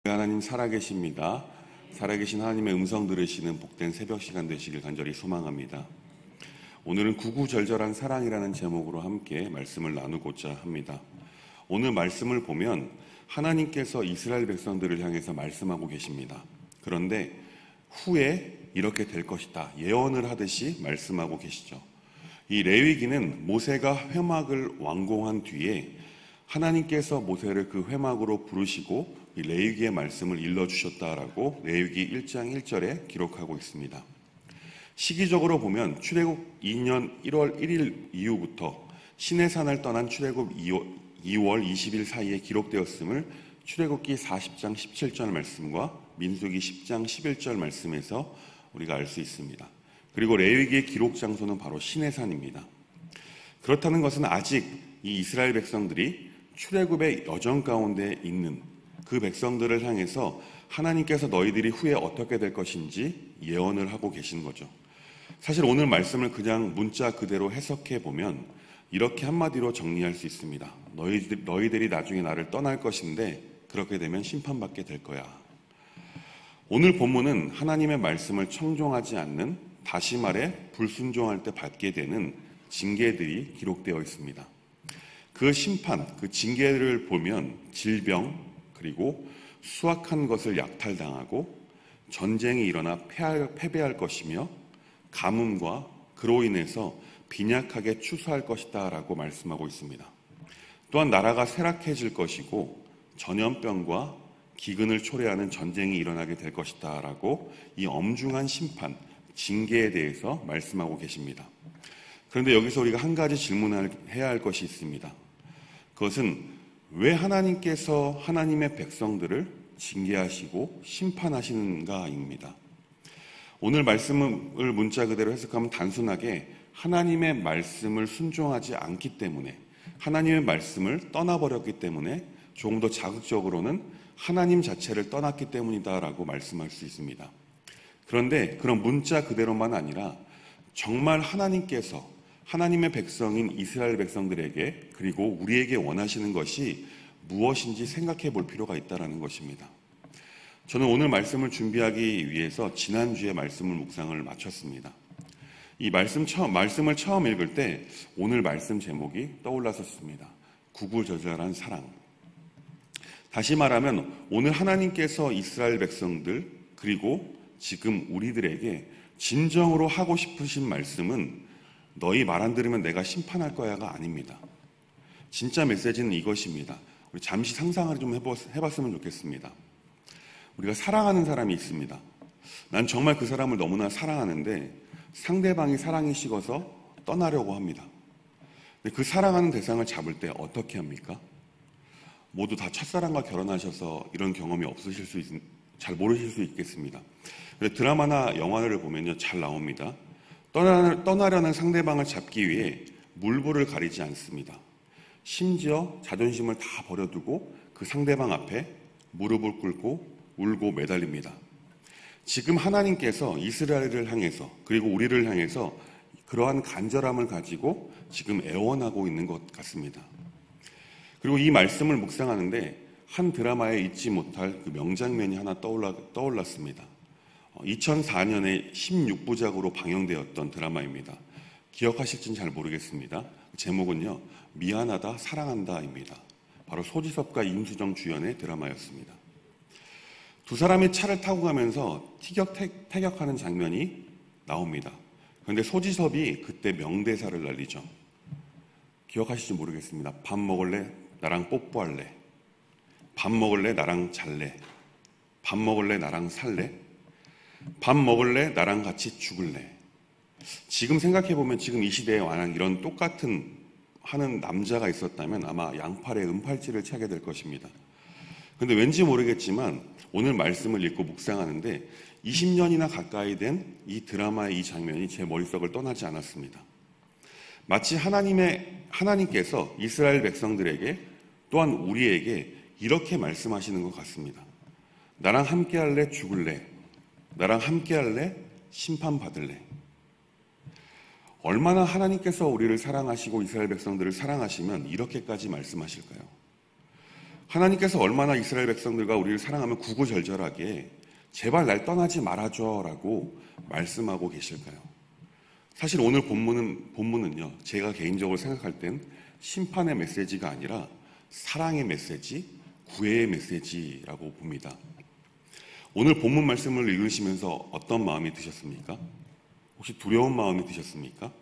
하나님 살아계십니다. 살아계신 하나님의 음성 들으시는 복된 새벽 시간 되시길 간절히 소망합니다. 오늘은 구구절절한 사랑이라는 제목으로 함께 말씀을 나누고자 합니다. 오늘 말씀을 보면 하나님께서 이스라엘 백성들을 향해서 말씀하고 계십니다. 그런데 후에 이렇게 될 것이다 예언을 하듯이 말씀하고 계시죠. 이 레위기는 모세가 회막을 완공한 뒤에 하나님께서 모세를 그 회막으로 부르시고 이 레위기의 말씀을 일러주셨다라고 레위기 1장 1절에 기록하고 있습니다. 시기적으로 보면 출애굽 2년 1월 1일 이후부터 시내산을 떠난 출애굽 2월 20일 사이에 기록되었음을 출애굽기 40장 17절 말씀과 민수기 10장 11절 말씀에서 우리가 알 수 있습니다. 그리고 레위기의 기록 장소는 바로 시내산입니다. 그렇다는 것은 아직 이 이스라엘 백성들이 출애굽의 여정 가운데 있는 그 백성들을 향해서 하나님께서 너희들이 후에 어떻게 될 것인지 예언을 하고 계신 거죠. 사실 오늘 말씀을 그냥 문자 그대로 해석해 보면 이렇게 한마디로 정리할 수 있습니다. 너희들이 나중에 나를 떠날 것인데 그렇게 되면 심판받게 될 거야. 오늘 본문은 하나님의 말씀을 청종하지 않는, 다시 말해 불순종할 때 받게 되는 징계들이 기록되어 있습니다. 그 심판, 그 징계를 보면 질병, 그리고 수확한 것을 약탈당하고 전쟁이 일어나 패배할 것이며 가뭄과 그로 인해서 빈약하게 추수할 것이다 라고 말씀하고 있습니다. 또한 나라가 쇠락해질 것이고 전염병과 기근을 초래하는 전쟁이 일어나게 될 것이다 라고 이 엄중한 심판, 징계에 대해서 말씀하고 계십니다. 그런데 여기서 우리가 한 가지 질문을 해야 할 것이 있습니다. 그것은 왜 하나님께서 하나님의 백성들을 징계하시고 심판하시는가입니다. 오늘 말씀을 문자 그대로 해석하면 단순하게 하나님의 말씀을 순종하지 않기 때문에, 하나님의 말씀을 떠나버렸기 때문에, 조금 더 자극적으로는 하나님 자체를 떠났기 때문이다라고 말씀할 수 있습니다. 그런데 그런 문자 그대로만 아니라 정말 하나님께서 하나님의 백성인 이스라엘 백성들에게 그리고 우리에게 원하시는 것이 무엇인지 생각해 볼 필요가 있다는 것입니다. 저는 오늘 말씀을 준비하기 위해서 지난주에 말씀을 묵상을 마쳤습니다. 이 말씀을 처음 읽을 때 오늘 말씀 제목이 떠올랐었습니다. 구구절절한 사랑. 다시 말하면 오늘 하나님께서 이스라엘 백성들 그리고 지금 우리들에게 진정으로 하고 싶으신 말씀은 너희 말 안 들으면 내가 심판할 거야가 아닙니다. 진짜 메시지는 이것입니다. 우리 잠시 상상을 좀 해봤으면 좋겠습니다. 우리가 사랑하는 사람이 있습니다. 난 정말 그 사람을 너무나 사랑하는데 상대방이 사랑이 식어서 떠나려고 합니다. 근데 그 사랑하는 대상을 잡을 때 어떻게 합니까? 모두 다 첫사랑과 결혼하셔서 이런 경험이 잘 모르실 수 있겠습니다. 드라마나 영화를 보면요, 잘 나옵니다. 떠나려는 상대방을 잡기 위해 물불을 가리지 않습니다. 심지어 자존심을 다 버려두고 그 상대방 앞에 무릎을 꿇고 울고 매달립니다. 지금 하나님께서 이스라엘을 향해서 그리고 우리를 향해서 그러한 간절함을 가지고 지금 애원하고 있는 것 같습니다. 그리고 이 말씀을 묵상하는데 한 드라마에 잊지 못할 그 명장면이 하나 떠올랐습니다. 2004년에 16부작으로 방영되었던 드라마입니다. 기억하실지는 잘 모르겠습니다. 제목은요, 미안하다 사랑한다입니다. 바로 소지섭과 임수정 주연의 드라마였습니다. 두 사람이 차를 타고 가면서 티격태격하는 장면이 나옵니다. 그런데 소지섭이 그때 명대사를 날리죠. 기억하실지 모르겠습니다. 밥 먹을래? 나랑 뽀뽀할래? 밥 먹을래? 나랑 잘래? 밥 먹을래? 나랑 살래? 밥 먹을래? 나랑 같이 죽을래? 지금 생각해보면 지금 이 시대에 만약 이런 똑같은 하는 남자가 있었다면 아마 양팔에 은팔찌를 차게 될 것입니다. 그런데 왠지 모르겠지만 오늘 말씀을 읽고 묵상하는데 20년이나 가까이 된 이 드라마의 이 장면이 제 머릿속을 떠나지 않았습니다. 마치 하나님께서 이스라엘 백성들에게 또한 우리에게 이렇게 말씀하시는 것 같습니다. 나랑 함께 할래? 죽을래? 나랑 함께 할래? 심판받을래? 얼마나 하나님께서 우리를 사랑하시고 이스라엘 백성들을 사랑하시면 이렇게까지 말씀하실까요? 하나님께서 얼마나 이스라엘 백성들과 우리를 사랑하면 구구절절하게 제발 날 떠나지 말아줘라고 말씀하고 계실까요? 사실 오늘 본문은요, 제가 개인적으로 생각할 땐 심판의 메시지가 아니라 사랑의 메시지, 구애의 메시지라고 봅니다. 오늘 본문 말씀을 읽으시면서 어떤 마음이 드셨습니까? 혹시 두려운 마음이 드셨습니까?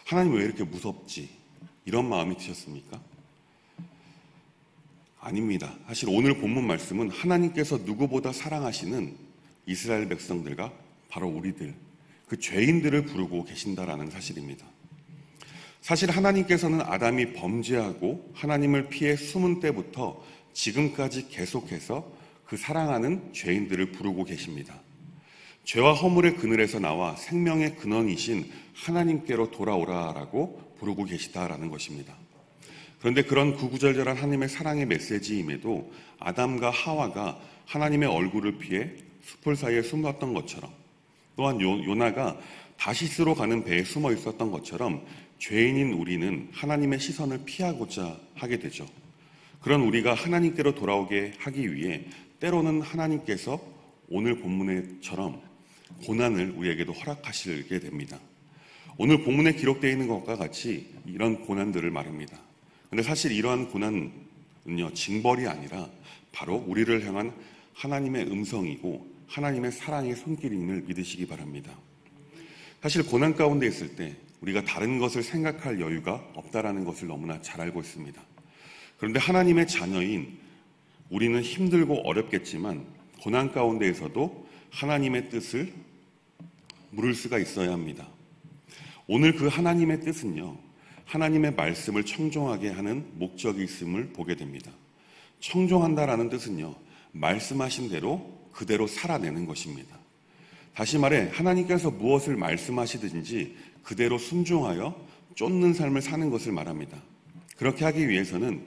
하나님 왜 이렇게 무섭지? 이런 마음이 드셨습니까? 아닙니다. 사실 오늘 본문 말씀은 하나님께서 누구보다 사랑하시는 이스라엘 백성들과 바로 우리들, 그 죄인들을 부르고 계신다라는 사실입니다. 사실 하나님께서는 아담이 범죄하고 하나님을 피해 숨은 때부터 지금까지 계속해서 그 사랑하는 죄인들을 부르고 계십니다. 죄와 허물의 그늘에서 나와 생명의 근원이신 하나님께로 돌아오라라고 부르고 계시다라는 것입니다. 그런데 그런 구구절절한 하나님의 사랑의 메시지임에도 아담과 하와가 하나님의 얼굴을 피해 숲을 사이에 숨었던 것처럼, 또한 요나가 다시스로 가는 배에 숨어 있었던 것처럼 죄인인 우리는 하나님의 시선을 피하고자 하게 되죠. 그런 우리가 하나님께로 돌아오게 하기 위해 때로는 하나님께서 오늘 본문에처럼 고난을 우리에게도 허락하시게 됩니다. 오늘 본문에 기록되어 있는 것과 같이 이런 고난들을 말합니다. 그런데 사실 이러한 고난은요, 징벌이 아니라 바로 우리를 향한 하나님의 음성이고 하나님의 사랑의 손길임을 믿으시기 바랍니다. 사실 고난 가운데 있을 때 우리가 다른 것을 생각할 여유가 없다라는 것을 너무나 잘 알고 있습니다. 그런데 하나님의 자녀인 우리는 힘들고 어렵겠지만 고난 가운데에서도 하나님의 뜻을 물을 수가 있어야 합니다. 오늘 그 하나님의 뜻은요, 하나님의 말씀을 청종하게 하는 목적이 있음을 보게 됩니다. 청종한다라는 뜻은요, 말씀하신 대로 그대로 살아내는 것입니다. 다시 말해 하나님께서 무엇을 말씀하시든지 그대로 순종하여 쫓는 삶을 사는 것을 말합니다. 그렇게 하기 위해서는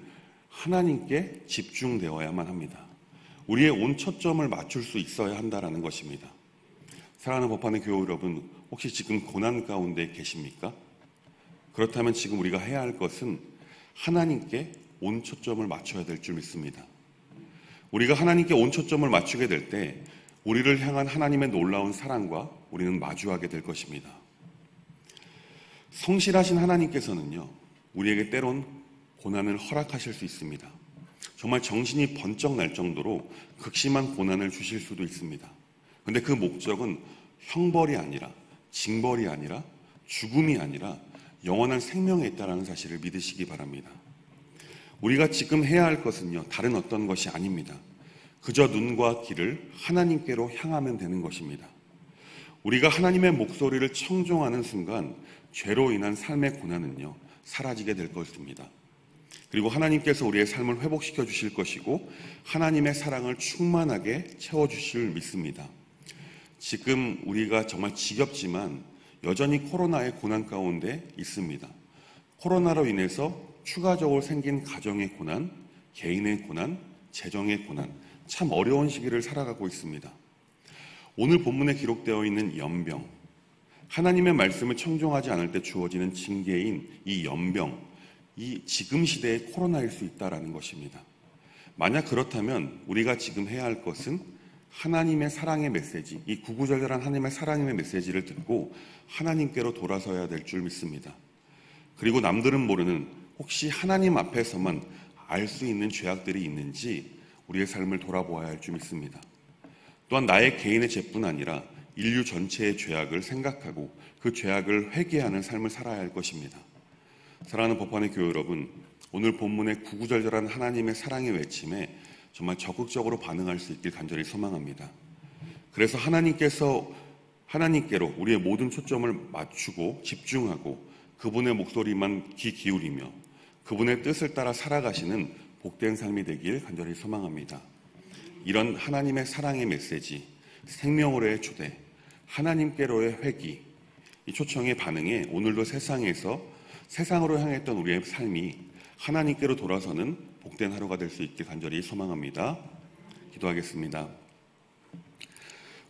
하나님께 집중되어야만 합니다. 우리의 온 초점을 맞출 수 있어야 한다라는 것입니다. 사랑하는 법하는 교우 여러분, 혹시 지금 고난 가운데 계십니까? 그렇다면 지금 우리가 해야 할 것은 하나님께 온 초점을 맞춰야 될 줄 믿습니다. 우리가 하나님께 온 초점을 맞추게 될 때 우리를 향한 하나님의 놀라운 사랑과 우리는 마주하게 될 것입니다. 성실하신 하나님께서는요, 우리에게 때론 고난을 허락하실 수 있습니다. 정말 정신이 번쩍 날 정도로 극심한 고난을 주실 수도 있습니다. 그런데 그 목적은 형벌이 아니라, 징벌이 아니라, 죽음이 아니라 영원한 생명에 있다는 사실을 믿으시기 바랍니다. 우리가 지금 해야 할 것은요, 다른 어떤 것이 아닙니다. 그저 눈과 귀를 하나님께로 향하면 되는 것입니다. 우리가 하나님의 목소리를 청종하는 순간 죄로 인한 삶의 고난은요, 사라지게 될 것입니다. 그리고 하나님께서 우리의 삶을 회복시켜 주실 것이고 하나님의 사랑을 충만하게 채워주실 믿습니다. 지금 우리가 정말 지겹지만 여전히 코로나의 고난 가운데 있습니다. 코로나로 인해서 추가적으로 생긴 가정의 고난, 개인의 고난, 재정의 고난, 참 어려운 시기를 살아가고 있습니다. 오늘 본문에 기록되어 있는 연병, 하나님의 말씀을 청종하지 않을 때 주어지는 징계인 이 연병, 이 지금 시대의 코로나일 수 있다는 것입니다. 만약 그렇다면 우리가 지금 해야 할 것은 하나님의 사랑의 메시지, 이 구구절절한 하나님의 사랑의 메시지를 듣고 하나님께로 돌아서야 될 줄 믿습니다. 그리고 남들은 모르는 혹시 하나님 앞에서만 알 수 있는 죄악들이 있는지 우리의 삶을 돌아보아야 할 줄 믿습니다. 또한 나의 개인의 죄뿐 아니라 인류 전체의 죄악을 생각하고 그 죄악을 회개하는 삶을 살아야 할 것입니다. 사랑하는 법환의 교회 여러분, 오늘 본문의 구구절절한 하나님의 사랑의 외침에 정말 적극적으로 반응할 수 있길 간절히 소망합니다. 그래서 하나님께로 우리의 모든 초점을 맞추고 집중하고 그분의 목소리만 귀 기울이며 그분의 뜻을 따라 살아가시는 복된 삶이 되길 간절히 소망합니다. 이런 하나님의 사랑의 메시지, 생명으로의 초대, 하나님께로의 회귀, 이 초청의 반응에 오늘도 세상으로 향했던 우리의 삶이 하나님께로 돌아서는 복된 하루가 될 수 있길 간절히 소망합니다. 기도하겠습니다.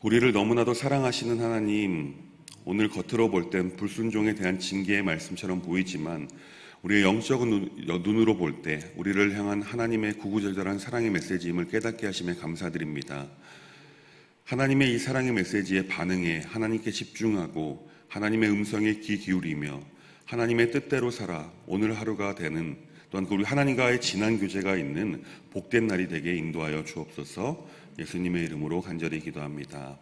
우리를 너무나도 사랑하시는 하나님, 오늘 겉으로 볼 땐 불순종에 대한 징계의 말씀처럼 보이지만 우리의 영적인 눈으로 볼 때 우리를 향한 하나님의 구구절절한 사랑의 메시지임을 깨닫게 하심에 감사드립니다. 하나님의 이 사랑의 메시지에 반응해 하나님께 집중하고 하나님의 음성에 귀 기울이며 하나님의 뜻대로 살아 오늘 하루가 되는, 또한 우리 하나님과의 진한 교제가 있는 복된 날이 되게 인도하여 주옵소서. 예수님의 이름으로 간절히 기도합니다.